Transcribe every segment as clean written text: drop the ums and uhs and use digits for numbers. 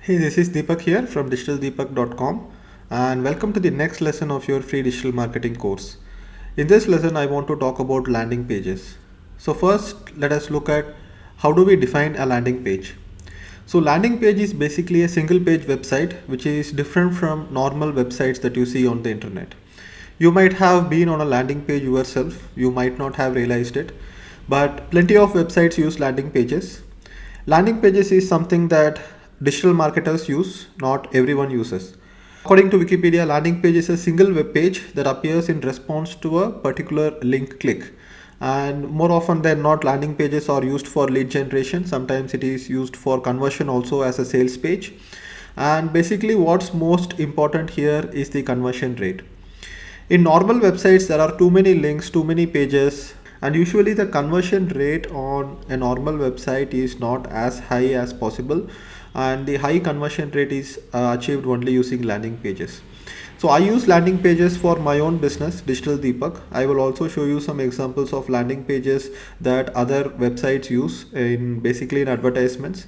Hey, this is Deepak here from digitaldeepak.com and welcome to the next lesson of your free digital marketing course. In this lesson, I want to talk about landing pages. So first, let us look at how do we define a landing page. So landing page is basically a single page website which is different from normal websites that you see on the internet. You might have been on a landing page yourself, you might not have realized it, but plenty of websites use landing pages. Landing pages is something that digital marketers use, not everyone uses. According to Wikipedia, landing page is a single web page that appears in response to a particular link click. And more often than not, landing pages are used for lead generation. Sometimes it is used for conversion also as a sales page. And basically, what's most important here is the conversion rate. In normal websites, there are too many links, too many pages, and usually the conversion rate on a normal website is not as high as possible, and the high conversion rate is achieved only using landing pages. So I use landing pages for my own business, Digital Deepak. I will also show you some examples of landing pages that other websites use in basically in advertisements.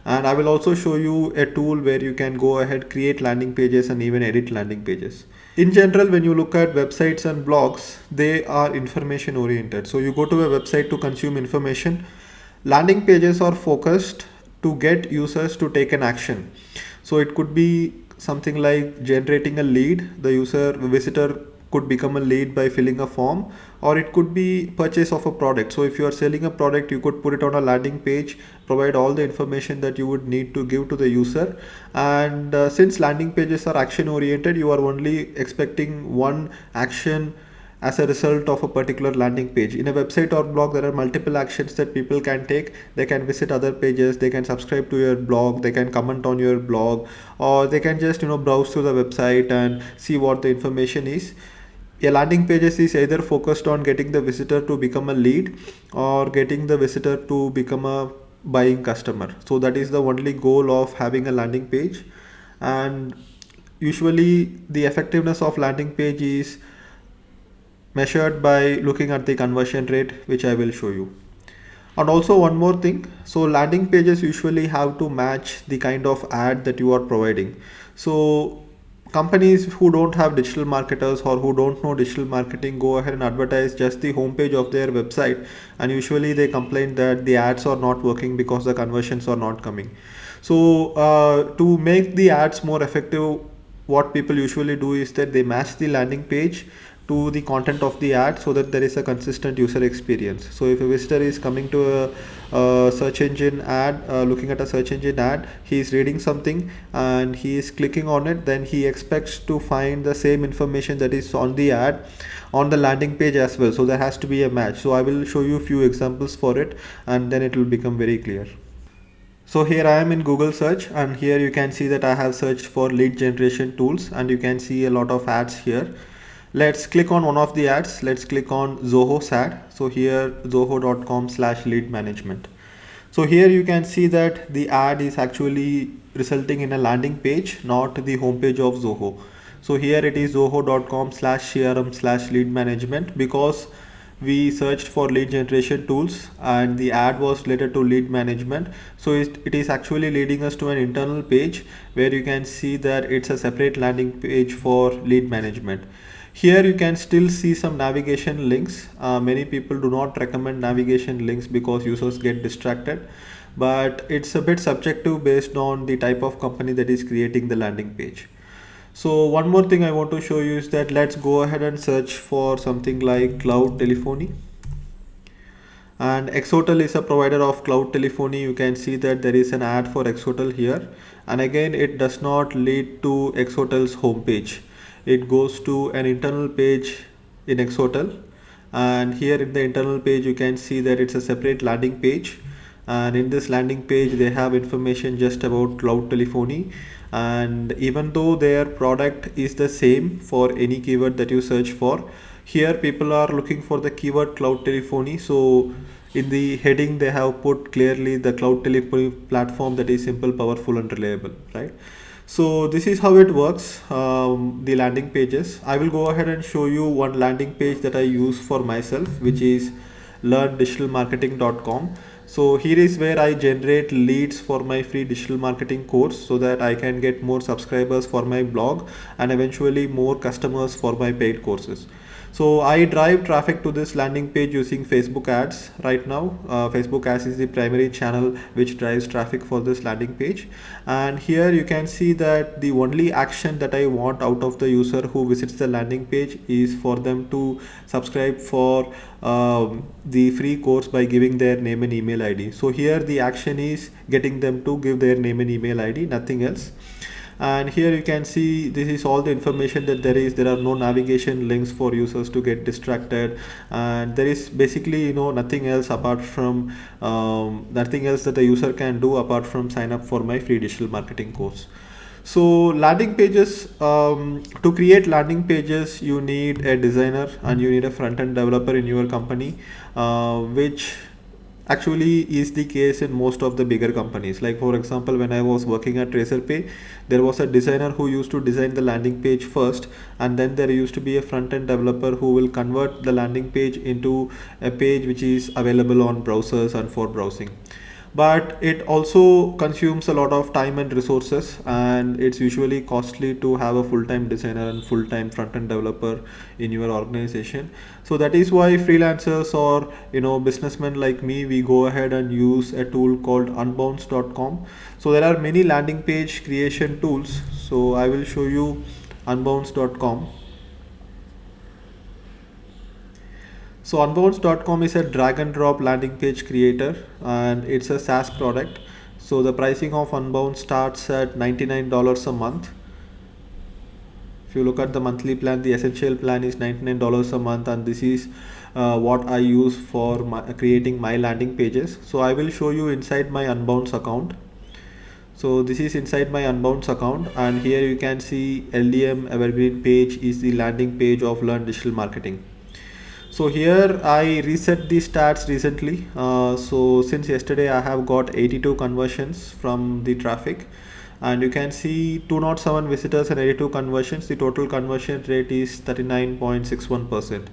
And I will also show you a tool where you can go ahead, create landing pages and even edit landing pages. In general, when you look at websites and blogs, they are information oriented. So you go to a website to consume information. Landing pages are focused to get users to take an action. So it could be something like generating a lead. The visitor could become a lead by filling a form, or it could be purchase of a product. So if you are selling a product, you could put it on a landing page, provide all the information that you would need to give to the user. And since landing pages are action oriented, you are only expecting one action as a result of a particular landing page. In a website or blog, there are multiple actions that people can take. They can visit other pages, they can subscribe to your blog, they can comment on your blog, or they can just browse through the website and see what the information is. A landing pages is either focused on getting the visitor to become a lead or getting the visitor to become a buying customer. So that is the only goal of having a landing page. And usually the effectiveness of landing page is measured by looking at the conversion rate, which I will show you. And also one more thing, so landing pages usually have to match the kind of ad that you are providing. So companies who don't have digital marketers or who don't know digital marketing go ahead and advertise just the homepage of their website, and usually they complain that the ads are not working because the conversions are not coming. So to make the ads more effective, what people usually do is that they match the landing page to the content of the ad so that there is a consistent user experience. So if a visitor is coming to a search engine ad, looking at a search engine ad, he is reading something and he is clicking on it, then he expects to find the same information that is on the ad on the landing page as well. So there has to be a match. So I will show you a few examples for it and then it will become very clear. So here I am in Google search, and here you can see that I have searched for lead generation tools, and you can see a lot of ads here. Let's click on one of the ads. Let's click on Zoho's ad. So here zoho.com/lead management. So here you can see that the ad is actually resulting in a landing page, not the homepage of Zoho. So here it is zoho.com/crm/lead management, because we searched for lead generation tools and the ad was related to lead management. So it is actually leading us to an internal page where you can see that it's a separate landing page for lead management. Here you can still see some navigation links. Many people do not recommend navigation links because users get distracted, but it's a bit subjective based on the type of company that is creating the landing page. So one more thing I want to show you is that let's go ahead and search for something like cloud telephony. And Exotel is a provider of cloud telephony. You can see that there is an ad for Exotel here. And again, it does not lead to Exotel's homepage. It goes to an internal page in Exotel. And here in the internal page, you can see that it's a separate landing page. And in this landing page, they have information just about cloud telephony. And even though their product is the same for any keyword that you search for, here people are looking for the keyword cloud telephony. So in the heading they have put clearly the cloud telephony platform that is simple, powerful and reliable, right? So this is how it works, the landing pages. I will go ahead and show you one landing page that I use for myself, which is learndigitalmarketing.com. So here is where I generate leads for my free digital marketing course so that I can get more subscribers for my blog and eventually more customers for my paid courses. So I drive traffic to this landing page using Facebook ads right now. Facebook ads is the primary channel which drives traffic for this landing page. And here you can see that the only action that I want out of the user who visits the landing page is for them to subscribe for the free course by giving their name and email ID. So here the action is getting them to give their name and email ID, nothing else. And here you can see this is all the information that there are no navigation links for users to get distracted, and there is basically nothing else apart from nothing else that the user can do apart from sign up for my free digital marketing course. So landing pages, to create landing pages you need a designer and you need a front-end developer in your company, which actually is the case in most of the bigger companies. Like for example, when I was working at Razorpay, there was a designer who used to design the landing page first, and then there used to be a front-end developer who will convert the landing page into a page which is available on browsers and for browsing. But it also consumes a lot of time and resources, and it's usually costly to have a full-time designer and full-time front-end developer in your organization. So that is why freelancers or businessmen like me, we go ahead and use a tool called unbounce.com. So there are many landing page creation tools, so I will show you unbounce.com. So unbounce.com is a drag and drop landing page creator, and it's a SaaS product. So the pricing of Unbounce starts at $99 a month. If you look at the monthly plan, the essential plan is $99 a month, and this is what I use for creating my landing pages. So I will show you inside my Unbounce account. So this is inside my Unbounce account, and here you can see LDM Evergreen page is the landing page of Learn Digital Marketing. So here I reset the stats recently. So since yesterday I have got 82 conversions from the traffic, and you can see 207 visitors and 82 conversions. The total conversion rate is 39.61%.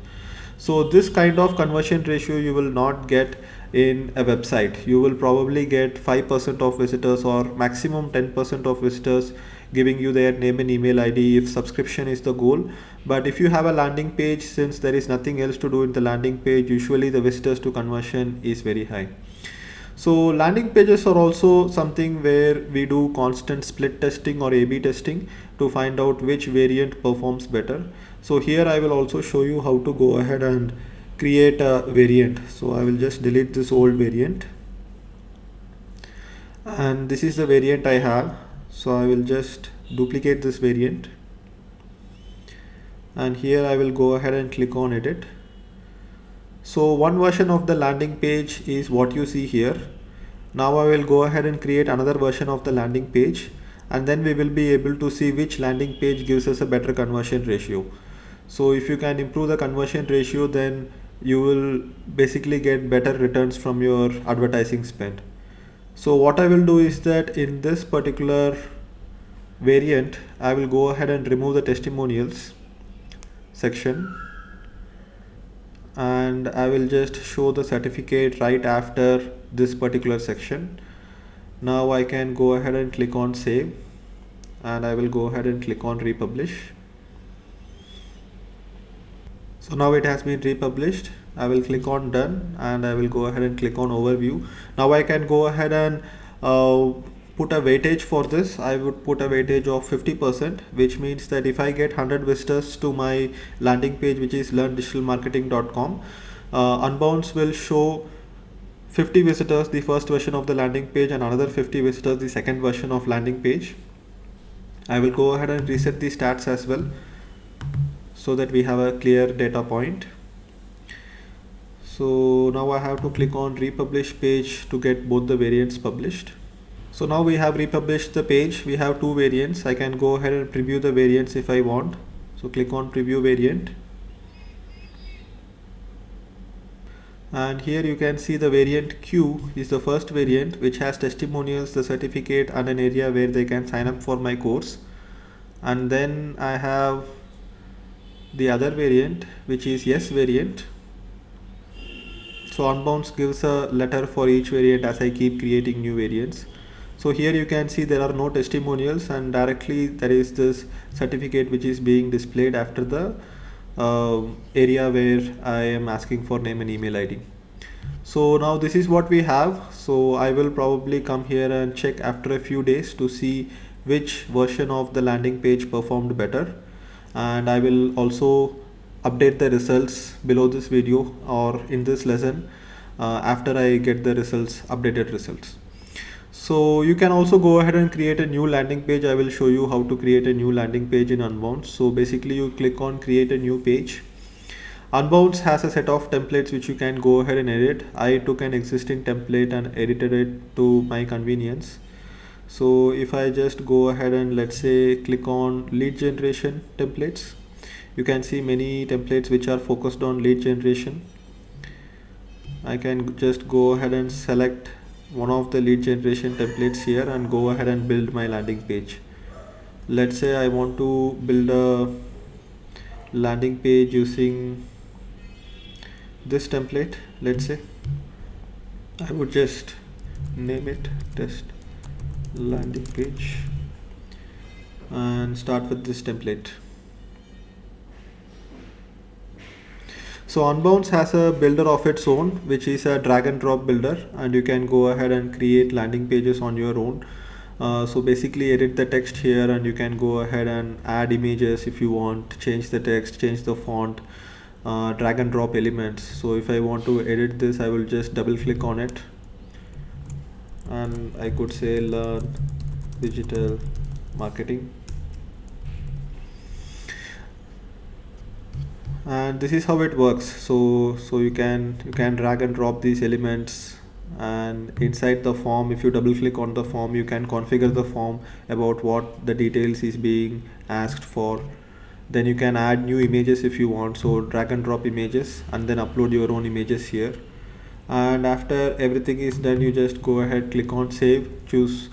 So this kind of conversion ratio you will not get in a website. You will probably get 5% of visitors or maximum 10% of visitors giving you their name and email ID if subscription is the goal. But if you have a landing page, since there is nothing else to do in the landing page, usually the visitors to conversion is very high. So landing pages are also something where we do constant split testing or A/B testing to find out which variant performs better. So here I will also show you how to go ahead and create a variant. So I will just delete this old variant, and this is the variant I have. So I will just duplicate this variant, and here I will go ahead and click on edit. So one version of the landing page is what you see here. Now I will go ahead and create another version of the landing page, and then we will be able to see which landing page gives us a better conversion ratio. So if you can improve the conversion ratio, then you will basically get better returns from your advertising spend. So what I will do is that in this particular variant, I will go ahead and remove the testimonials section, and I will just show the certificate right after this particular section. Now I can go ahead and click on save, and I will go ahead and click on republish. So now it has been republished. I will click on done, and I will go ahead and click on overview. Now I can go ahead and put a weightage for this. I would put a weightage of 50%, which means that if I get 100 visitors to my landing page, which is learndigitalmarketing.com, Unbounce will show 50 visitors the first version of the landing page and another 50 visitors the second version of landing page. I will go ahead and reset the stats as well so that we have a clear data point. So now I have to click on republish page to get both the variants published. So now we have republished the page. We have two variants. I can go ahead and preview the variants if I want. So click on preview variant. And here you can see the variant Q is the first variant, which has testimonials, the certificate, and an area where they can sign up for my course. And then I have the other variant, which is yes variant, So Unbounce gives a letter for each variant as I keep creating new variants. So here you can see there are no testimonials, and directly there is this certificate which is being displayed after the area where I am asking for name and email ID. So now this is what we have. So I will probably come here and check after a few days to see which version of the landing page performed better, and I will also update the results below this video or in this lesson after I get the results, updated results. So you can also go ahead and create a new landing page. I will show you how to create a new landing page in Unbounce. So basically you click on create a new page. Unbounce has a set of templates which you can go ahead and edit. I took an existing template and edited it to my convenience. So if I just go ahead and let's say click on lead generation templates, you can see many templates which are focused on lead generation. I can just go ahead and select one of the lead generation templates here and go ahead and build my landing page. Let's say I want to build a landing page using this template. Let's say I would just name it test landing page and start with this template. So Unbounce has a builder of its own, which is a drag and drop builder, and you can go ahead and create landing pages on your own. So basically edit the text here, and you can go ahead and add images if you want, change the text, change the font, drag and drop elements. So if I want to edit this, I will just double click on it, and I could say learn digital marketing. And this is how it works. So you can drag and drop these elements, and inside the form, if you double click on the form, you can configure the form about what the details is being asked for. Then you can add new images if you want, so drag and drop images and then upload your own images here. And after everything is done, you just go ahead, click on save, choose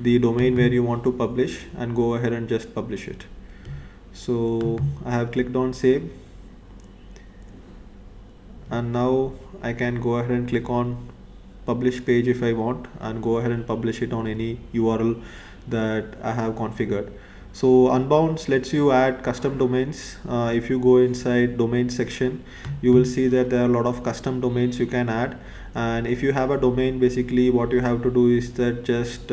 the domain where you want to publish, and go ahead and just publish it. So I have clicked on save, and now I can go ahead and click on publish page if I want, and go ahead and publish it on any URL that I have configured. So Unbounce lets you add custom domains. If you go inside domain section, you will see that there are a lot of custom domains you can add. And if you have a domain, basically what you have to do is that just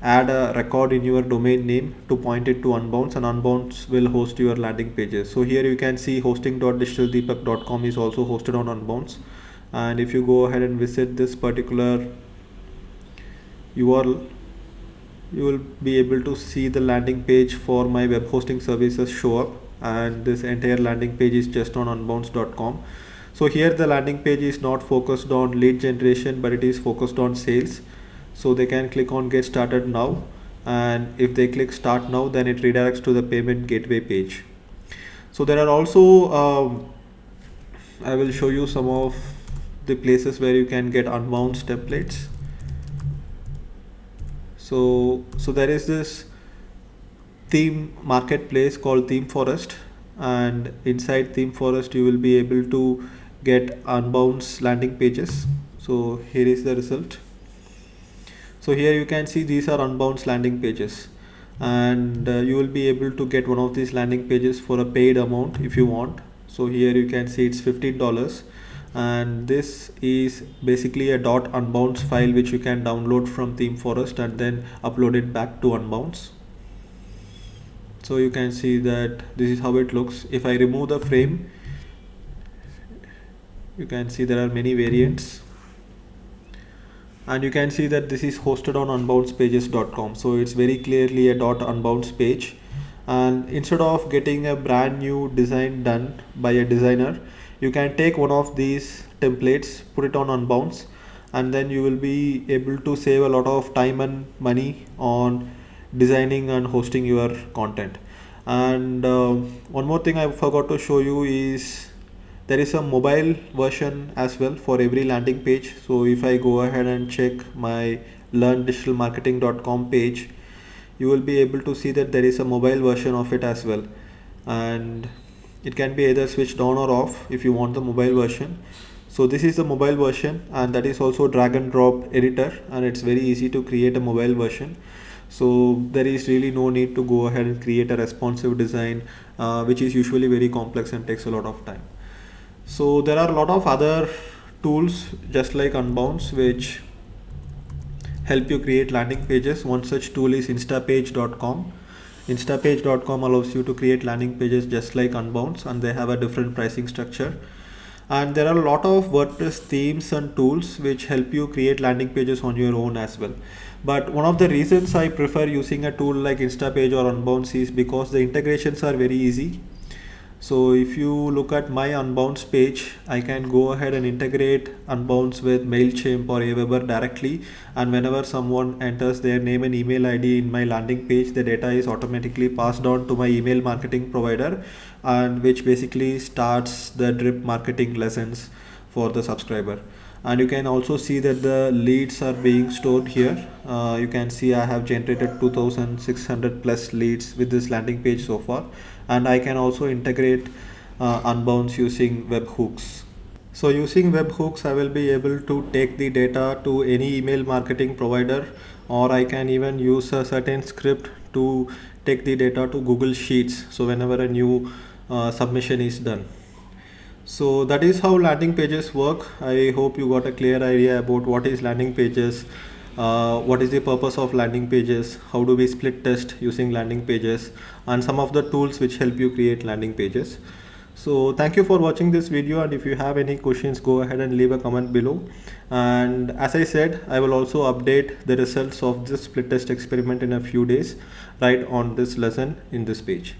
add a record in your domain name to point it to Unbounce, and Unbounce will host your landing pages. So here you can see hosting.digitaldeepak.com is also hosted on Unbounce, and if you go ahead and visit this particular URL, you will be able to see the landing page for my web hosting services show up, and this entire landing page is just on unbounce.com. So here the landing page is not focused on lead generation, but it is focused on sales. So they can click on get started now, and if they click start now, then it redirects to the payment gateway page. So there are also I will show you some of the places where you can get Unbounce templates. So there is this theme marketplace called ThemeForest, and inside ThemeForest you will be able to get Unbounce landing pages. So here is the result. So here you can see these are Unbounce landing pages, and you will be able to get one of these landing pages for a paid amount if you want. So here you can see it's $15, and this is basically a .unbounce file which you can download from ThemeForest and then upload it back to Unbounce. So you can see that this is how it looks. If I remove the frame, you can see there are many variants, and you can see that this is hosted on unbouncepages.com. So it's very clearly a .unbounce page, and instead of getting a brand new design done by a designer, you can take one of these templates, put it on Unbounce, and then you will be able to save a lot of time and money on designing and hosting your content. And one more thing I forgot to show you is there is a mobile version as well for every landing page. So if I go ahead and check my learndigitalmarketing.com page, you will be able to see that there is a mobile version of it as well, and it can be either switched on or off if you want the mobile version. So this is the mobile version, and that is also drag and drop editor, and it's very easy to create a mobile version. So there is really no need to go ahead and create a responsive design, which is usually very complex and takes a lot of time. So there are a lot of other tools just like Unbounce which help you create landing pages. One such tool is instapage.com. Instapage.com allows you to create landing pages just like Unbounce, and they have a different pricing structure. And there are a lot of WordPress themes and tools which help you create landing pages on your own as well. But one of the reasons I prefer using a tool like Instapage or Unbounce is because the integrations are very easy. So if you look at my Unbounce page, I can go ahead and integrate Unbounce with MailChimp or Aweber directly, and whenever someone enters their name and email ID in my landing page, the data is automatically passed on to my email marketing provider, and which basically starts the drip marketing lessons for the subscriber. And you can also see that the leads are being stored here. You can see I have generated 2600 plus leads with this landing page so far, and I can also integrate Unbounce using webhooks. So using webhooks, I will be able to take the data to any email marketing provider, or I can even use a certain script to take the data to Google Sheets. So whenever a new submission is done. So that is how landing pages work. I hope you got a clear idea about what is landing pages, what is the purpose of landing pages, how do we split test using landing pages, and some of the tools which help you create landing pages. So thank you for watching this video, and if you have any questions, go ahead and leave a comment below. And as I said, I will also update the results of this split test experiment in a few days right on this lesson in this page.